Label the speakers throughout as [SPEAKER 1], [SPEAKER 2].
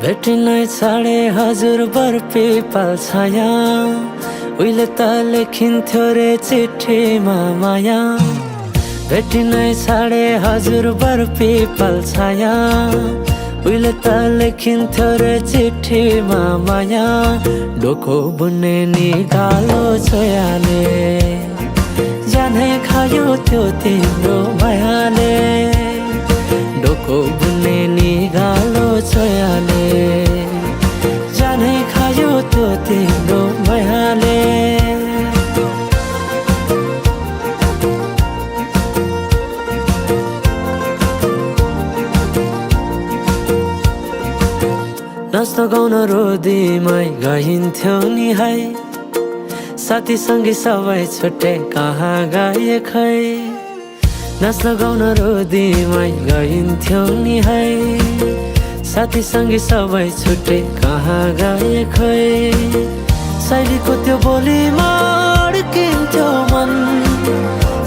[SPEAKER 1] भेटिनै छाडे हजुर बरपिपल छाया उहिले त लेखिन्थ्यो रे चिठीमा माया भेटिनै छाडे हजुर बरपिपल छाया उहिले त लेखिन्थ्यो रे चिठीमा माया डोको बुन्ने निगालो छोयाले जानै खायो त्यो तिम्रो मायाले डोको बुन्ने निगालो छोयाले जानै खायो त्यो तिम्रो मायाले नाच्न गाउन रोदीमै गइन्थ्यो नि है साथी सँगै सबै छुट्टै कहाँ गए खै नाच्न गाउन रोदीमै गइन्थ्यो नि है साथी सँगै सबै छुट्टै कहाँ गए खै शैलीको त्यो बोलीमा अड्किन्थ्यो मन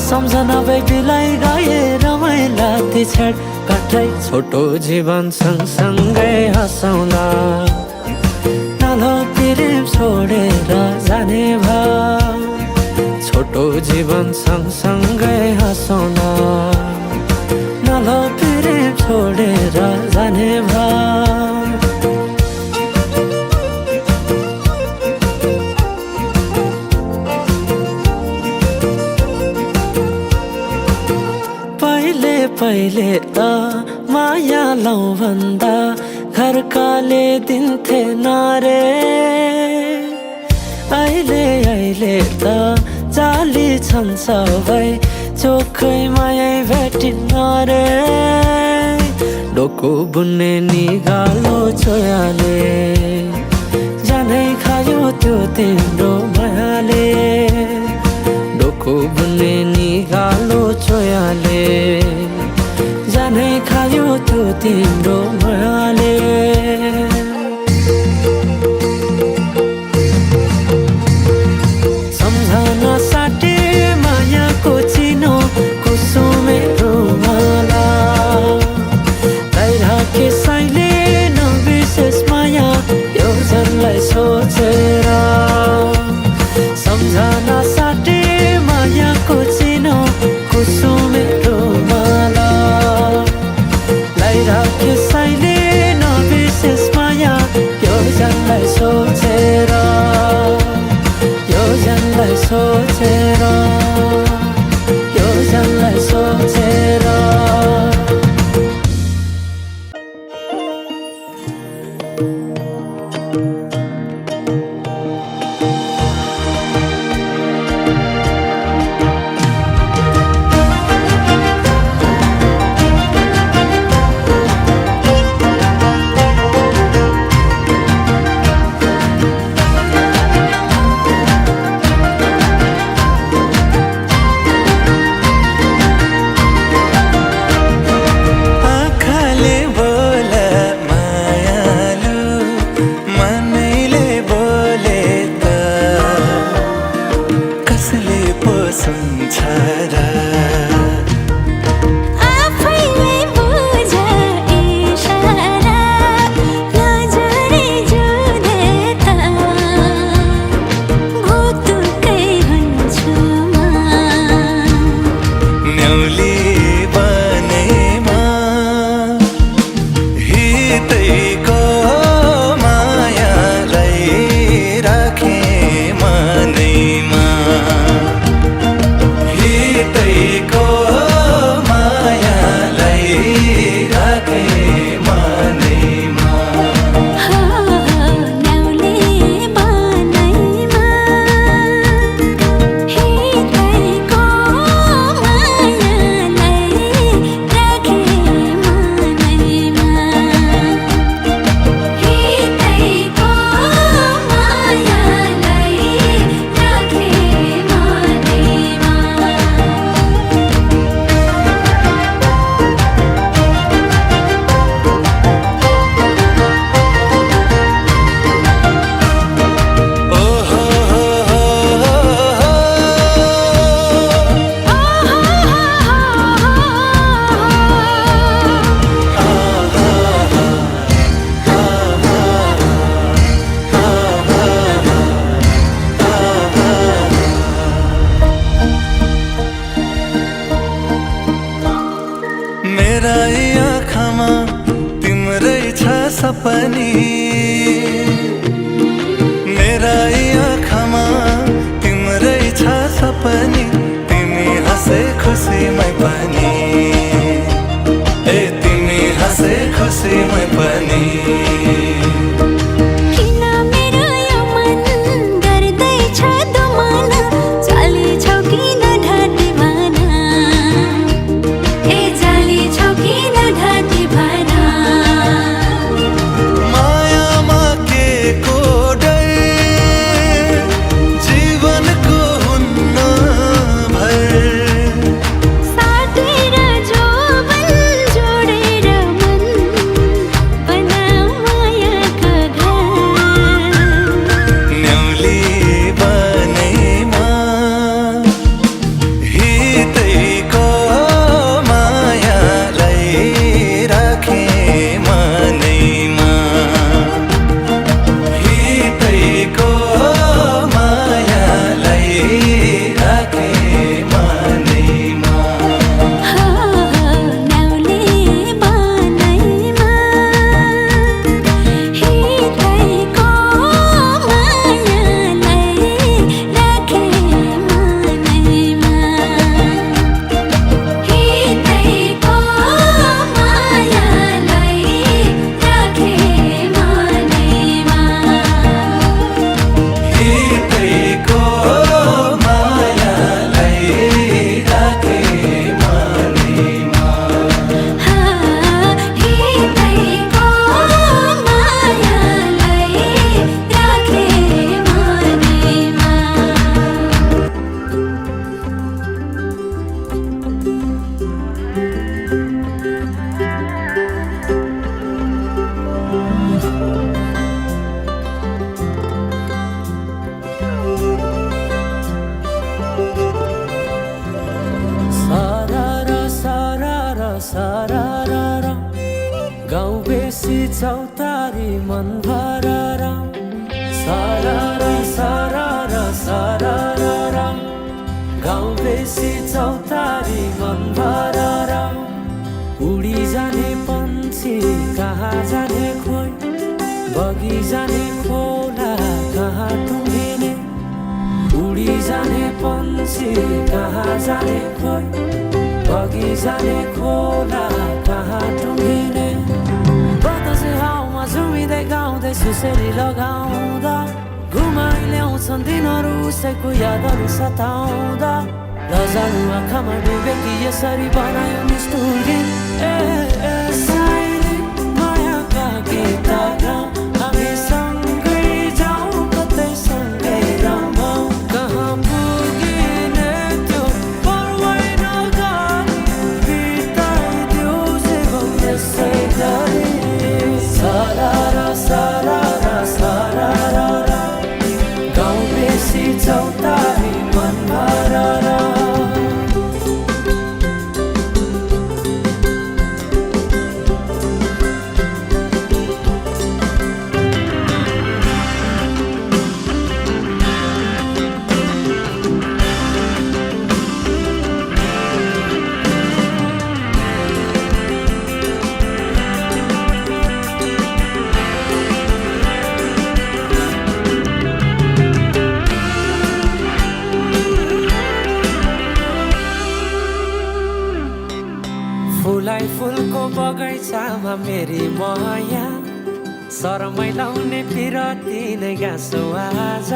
[SPEAKER 1] सम्झना बेबीलाई गाए रमाइला ती छेड काठै छोटो जीवन सँगसँगै हँसाउला नालो प्रेम छोडेर जाने भाव छोटो जीवन सँगसँगै हँसाउला नालो प्रेम छोडेर जाने भाव पहिले त माया लौ भन्दा घरकाले दिन्थे नारे अहिले त जाली छन् सबै चोखै माया भेटिन्न रे डोको बुन्ने निगालो छोयाले जानै खायो त्यो तिम्रो मायाले डोको बुन्ने निगालो छोयाले जानै खायो त्यो तिम्रो मायाले सम्झना साटे मायाको चिनो कुसुमे रुमाला राखे साइले नबिर्सेस माया योजनलाई सोचेर सम्झना साटे मायाको चिनो कुसुमे रुमाला राखे साइले नबिर्सेस माया योजनलाई सोचेर योजनलाई सोचेर योजनलाई सोचेर
[SPEAKER 2] सपनी मेरा आँखामा तिम्रै छ सपनी तिमी हाँसे खुसीमै पनि ए तिमी हाँसे खुसीमै पनि
[SPEAKER 1] सारारा गाउँ बेसी चौतारी मन भरारा सारारा सारारा सारारा गाउँ बेसी चौतारी मन भरारा उडी जाने पन्छी कहाँ जाने खोइ बगी जाने खोला कहाँ टुङ्गिने उडी जाने पन्छी कहाँ जाने खोइ बगी जाने खोला कहाँ टुङ्गिने बतासे हाउमा झुमिँदै गाउँदै सुसेरी लगाउँदा घुमाइ ल्याउँछन् दिनहरू उसैको यादहरू सताउँदा लजालु आँखामा डुबेकी यसरी बनायो निष्ठुरी साइली मायाका गीत गाउँ हामी सँगै जाउँ कतै सँगै रमाउँ कहाँ पुगिने त्यो पर्वै नगरी बिताइदियो जीवन यसै गरी सारारा सारारा सारारा गाउँ बेसी चौतारी मन भरारा फुलाई फुलको बगैँचामा मेरी माया शरमै लाउने पिरती नै गाँसो आज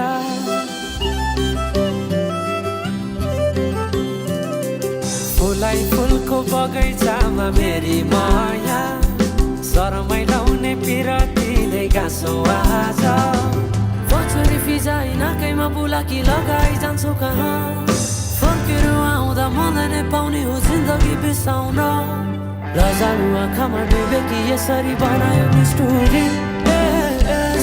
[SPEAKER 1] फुलाई फुलको बगैँचामा मेरी माया शरमै लाउने पिरती नै गाँसो आज पछुरी फिजाइ नाकैमा बुलाकी लगाइ जान्छु कहाँ फर्केर आउँदा मलाई नै पाउने हो जिन्दगी बिसाउन लजालु आँखामा डुबेकी यसरी बनायो निष्ठुरी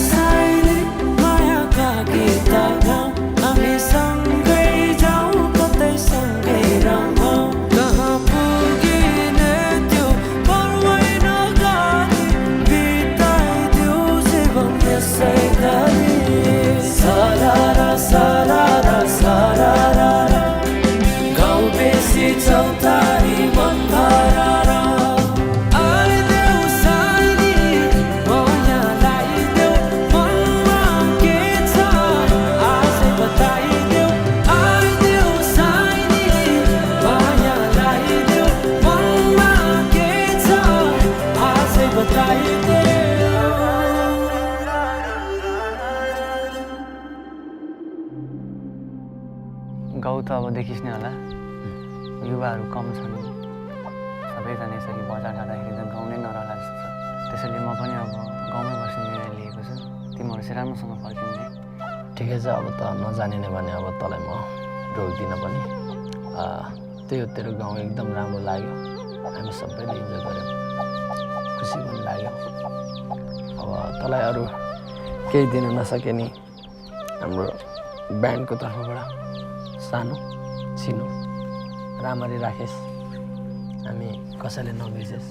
[SPEAKER 1] साइली मायाका गीत गाउँ हामी सँगै जाउँ कतै सँगै रमाउँ कहाँ पुगिने त्यो पर्वै नगरी बिताइदियो जीवन यसै गरी सारारा सारारा सारारा गाउँ बेसी चौतारी मन भरारा आइदेऊ साइली
[SPEAKER 3] त अब देखिस् नै होला युवाहरू कम छन् सबैजना यसरी बजार जाँदाखेरि त गाउँ नै नरहला जस्तो छ त्यसैले म पनि अब गाउँमै बस्ने निर्णय लिएको छु तिमीहरू चाहिँ राम्रोसँग फर्किने
[SPEAKER 4] ठिकै छ अब त नजाने नै भने अब तँलाई म रोक्दिनँ पनि त्यही हो तेरो गाउँ एकदम राम्रो लाग्यो हामी सबैले इन्जोय गऱ्यौँ खुसी पनि लाग्यो अब तँलाई अरू केही दिन नसके नि हाम्रो ब्यान्डको तर्फबाट सानो चिनो राम्ररी राखेस् हामी कसैले नबिर्सेस्